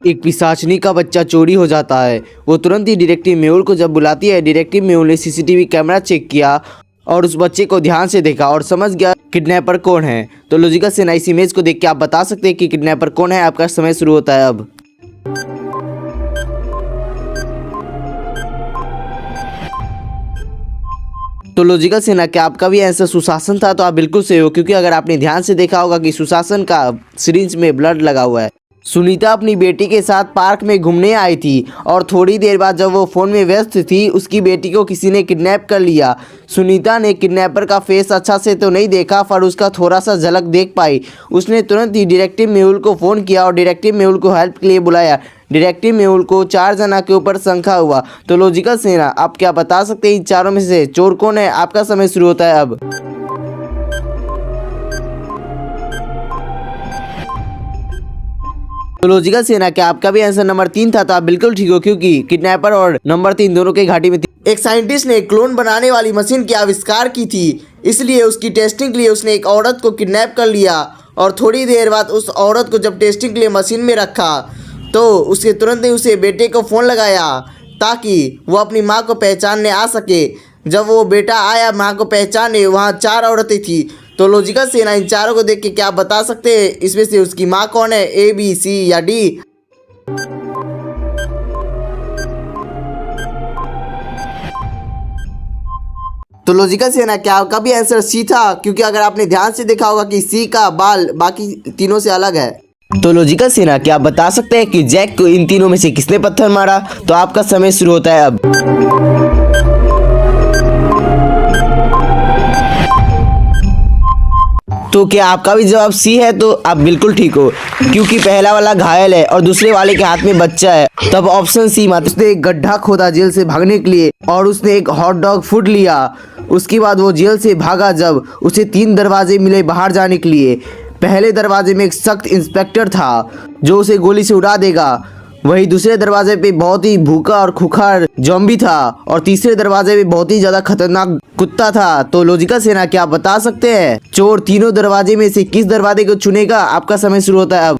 एक पिशाचनी का बच्चा चोरी हो जाता है। वो तुरंत ही डिटेक्टिव मेहुल को जब बुलाती है, डिटेक्टिव मेहुल ने सीसीटीवी कैमरा चेक किया और उस बच्चे को ध्यान से देखा और समझ गया किडनैपर कौन है। तो लॉजिकल सेना इस इमेज को देख के आप बता सकते हैं कि किडनैपर कौन है। आपका समय शुरू होता है अब। तो लॉजिकल सेना, क्या आपका भी आंसर सुशासन था? तो आप बिल्कुल सही हो, क्योंकि अगर आपने ध्यान से देखा होगा कि सुशासन का सिरिंज में ब्लड लगा हुआ है। सुनीता अपनी बेटी के साथ पार्क में घूमने आई थी और थोड़ी देर बाद जब वो फ़ोन में व्यस्त थी, उसकी बेटी को किसी ने किडनैप कर लिया। सुनीता ने किडनैपर का फेस अच्छा से तो नहीं देखा, पर उसका थोड़ा सा झलक देख पाई। उसने तुरंत ही डिटेक्टिव मेहुल को फ़ोन किया और डिटेक्टिव मेहुल को हेल्प के लिए बुलाया। डिटेक्टिव मेहुल को 4 जना के ऊपर शंका हुआ। तो लॉजिकल सेना, आप क्या बता सकते हैं इन चारों में से चोर कौन है? आपका समय शुरू होता है अब। तो लॉजिकल सेना, क्या आपका भी आंसर नंबर 3 था? तो आप बिल्कुल ठीक हो, क्योंकि किडनैपर और नंबर 3 दोनों के घाटी में थी। एक साइंटिस्ट ने क्लोन बनाने वाली मशीन की आविष्कार की थी, इसलिए उसकी टेस्टिंग के लिए उसने एक औरत को किडनैप कर लिया और थोड़ी देर बाद उस औरत को जब टेस्टिंग के लिए मशीन में रखा तो उसके तुरंत ही उसे बेटे को फ़ोन लगाया ताकि वो अपनी माँ को पहचानने आ सके। जब वो बेटा आया माँ को पहचाने, वहाँ 4 औरतें थी। तो लॉजिकल सेना, इन चारों को देख के क्या बता सकते हैं इसमें से उसकी माँ कौन है? ए, बी, सी या डी? तो लॉजिकल सेना, क्या आपका भी आंसर सी था? क्योंकि अगर आपने ध्यान से देखा होगा कि सी का बाल बाकी तीनों से अलग है। तो लॉजिकल सेना, क्या आप बता सकते हैं कि जैक को इन तीनों में से किसने पत्थर मारा? तो आपका समय शुरू होता है अब। तो क्या आपका भी जवाब सी है? तो आप बिल्कुल ठीक हो, क्योंकि पहला वाला घायल है और दूसरे वाले के हाथ में बच्चा है। तब ऑप्शन सी मात्र। उसने एक गड्ढा खोदा जेल से भागने के लिए और उसने एक हॉट डॉग फूड लिया। उसके बाद वो जेल से भागा जब उसे 3 दरवाजे मिले बाहर जाने के लिए। पहले दरवाजे में एक सख्त इंस्पेक्टर था जो उसे गोली से उड़ा देगा। वही दूसरे दरवाजे पे बहुत ही भूखा और खुखार ज़ॉम्बी था और तीसरे दरवाजे पे बहुत ही ज़्यादा खतरनाक कुत्ता था। तो लॉजिकल सेना, क्या आप बता सकते हैं चोर तीनों दरवाजे में से किस दरवाजे को चुनेगा? आपका समय शुरू होता है अब।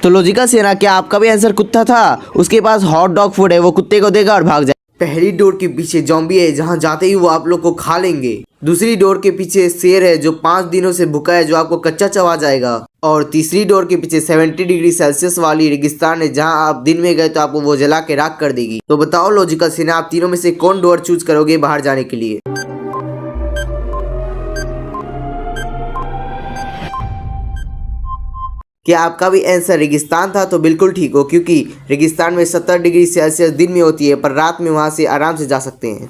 तो लॉजिकल सेना, क्या आपका भी आंसर कुत्ता था? उसके पास हॉट डॉग फूड है, वो कुत्ते को देगा और भाग जाए। पहली डोर के पीछे ज़ॉम्बी है, जहां जाते ही वो आप लोग को खा लेंगे। दूसरी डोर के पीछे शेर है जो 5 दिनों से भूखा है, जो आपको कच्चा चबा जाएगा। और तीसरी डोर के पीछे 70 डिग्री सेल्सियस वाली रेगिस्तान है, जहां आप दिन में गए तो आपको वो जला के राख कर देगी। तो बताओ लॉजिकल सेना, आप तीनों में से कौन डोर चूज करोगे बाहर जाने के लिए? क्या आपका भी आंसर रेगिस्तान था? तो बिल्कुल ठीक हो, क्योंकि रेगिस्तान में 70 डिग्री सेल्सियस दिन में होती है, पर रात में वहां से आराम से जा सकते हैं।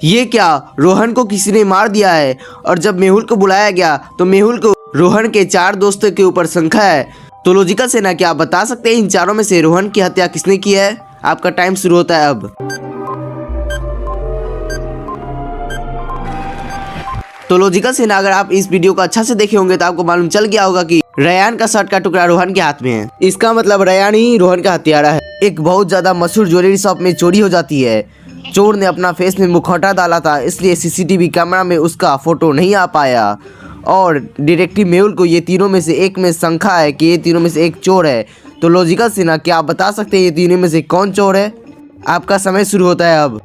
ये क्या, रोहन को किसी ने मार दिया है? और जब मेहुल को बुलाया गया तो मेहुल को रोहन के 4 दोस्तों के ऊपर शंका है। तो लॉजिकल सेना, क्या आप बता सकते हैं इन चारों में से रोहन की हत्या किसने की है? आपका टाइम शुरू होता है अब। तो लॉजिकल सेना, अगर आप इस वीडियो को अच्छा से देखे होंगे तो आपको मालूम चल गया होगा कि रेयान का शर्ट का टुकड़ा रोहन के हाथ में है। इसका मतलब रेयान ही रोहन का हत्यारा है। एक बहुत ज्यादा मशहूर ज्वेलरी शॉप में चोरी हो जाती है। चोर ने अपना फेस में मुखौटा डाला था, इसलिए सीसीटीवी कैमरा में उसका फोटो नहीं आ पाया। और डिटेक्टिव मेहुल को ये तीनों में से एक में शंका है कि ये तीनों में से एक चोर है। तो लॉजिकल सेना, क्या आप बता सकते हैं ये तीनों में से कौन चोर है? आपका समय शुरू होता है अब।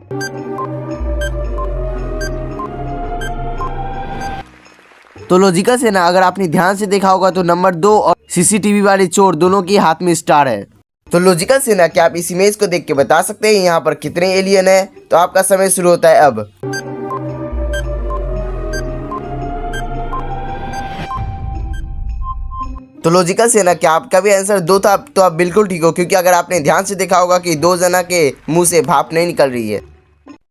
तो लॉजिकल सेना, अगर आपने ध्यान से देखा होगा तो नंबर 2 और सीसीटीवी वाले चोर दोनों के हाथ में स्टार है। तो लॉजिकल सेना, क्या आप इस इमेज को देख के बता सकते हैं यहाँ पर कितने एलियन है? तो आपका समय शुरू होता है अब। तो लॉजिकल सेना, क्या आपका भी आंसर 2 था? तो आप बिल्कुल ठीक हो, क्योंकि अगर आपने ध्यान से देखा होगा कि 2 जना के मुंह से भाप नहीं निकल रही है।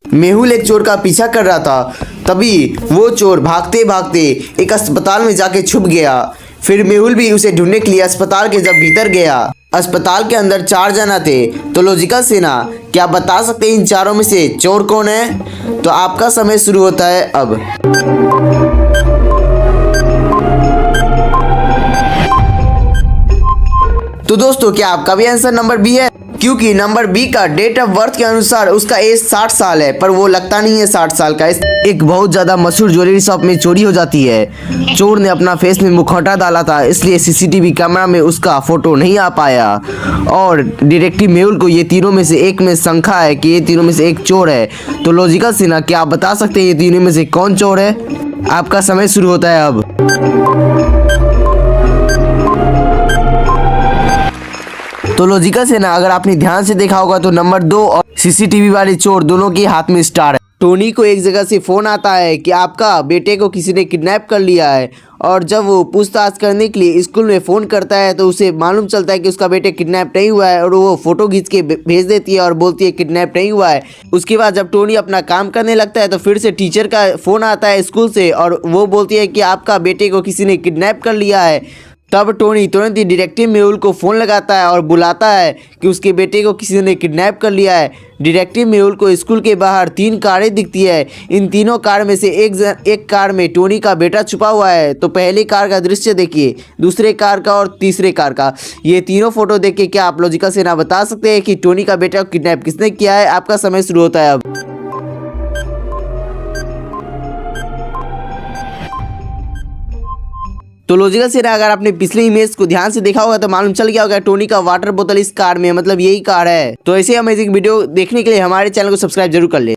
मेहुल एक चोर का पीछा कर रहा था, तभी वो चोर भागते भागते एक अस्पताल में जाके छुप गया। फिर मेहुल भी उसे ढूंढने के लिए अस्पताल के जब भीतर गया, अस्पताल के अंदर 4 जना थे। तो लॉजिकल सेना, क्या आप बता सकते हैं इन चारों में से चोर कौन है? तो आपका समय शुरू होता है अब। तो दोस्तों, क्या आपका भी आंसर नंबर बी है? क्योंकि नंबर बी का डेट ऑफ बर्थ के अनुसार उसका एज 60 साल है, पर वो लगता नहीं है 60 साल का। एक बहुत ज्यादा मशहूर ज्वेलरी शॉप में चोरी हो जाती है। चोर ने अपना फेस में मुखौटा डाला था, इसलिए सीसीटीवी कैमरा में उसका फोटो नहीं आ पाया। और डिटेक्टिव मेहुल को ये तीनों में से एक में शंका है कि ये तीनों में से एक चोर है। तो लॉजिकल सिन्हा, क्या आप बता सकते हैं ये तीनों में से कौन चोर है? आपका समय शुरू होता है अब। तो लॉजिकल सिन्हा, अगर आपने ध्यान से देखा होगा तो नंबर 2 और सीसीटीवी वाले चोर दोनों के हाथ में स्टार है। टोनी को एक जगह से फोन आता है कि आपका बेटे को किसी ने किडनैप कर लिया है, और जब वो पूछताछ करने के लिए स्कूल में फ़ोन करता है तो उसे मालूम चलता है कि उसका बेटे किडनैप नहीं हुआ है, और वो फ़ोटो खींच के भेज देती है और बोलती है किडनैप नहीं हुआ है। उसके बाद जब टोनी अपना काम करने लगता है तो फिर से टीचर का फ़ोन आता है स्कूल से, और वो बोलती है कि आपका बेटे को किसी ने किडनैप कर लिया है। तब टोनी तुरंत ही डिटेक्टिव मेहुल को फ़ोन लगाता है और बुलाता है कि उसके बेटे को किसी ने किडनैप कर लिया है। डिटेक्टिव मेहुल को स्कूल के बाहर 3 कारें दिखती है। इन तीनों कार में से एक कार में टोनी का बेटा छुपा हुआ है। तो पहली कार का दृश्य देखिए, दूसरे कार का और तीसरे कार का। ये तीनों फोटो देख के क्या आप लॉजिकल सिन्हा बता सकते हैं कि टोनी का बेटा को किडनैप किसने किया है? आपका समय शुरू होता है अब। तो लॉजिकल सिन्हा, अगर आपने पिछले इमेज को ध्यान से देखा होगा तो मालूम चल गया होगा टोनी का वाटर बोतल इस कार में, मतलब यही कार है। तो ऐसे अमेजिंग वीडियो देखने के लिए हमारे चैनल को सब्सक्राइब जरूर कर ले।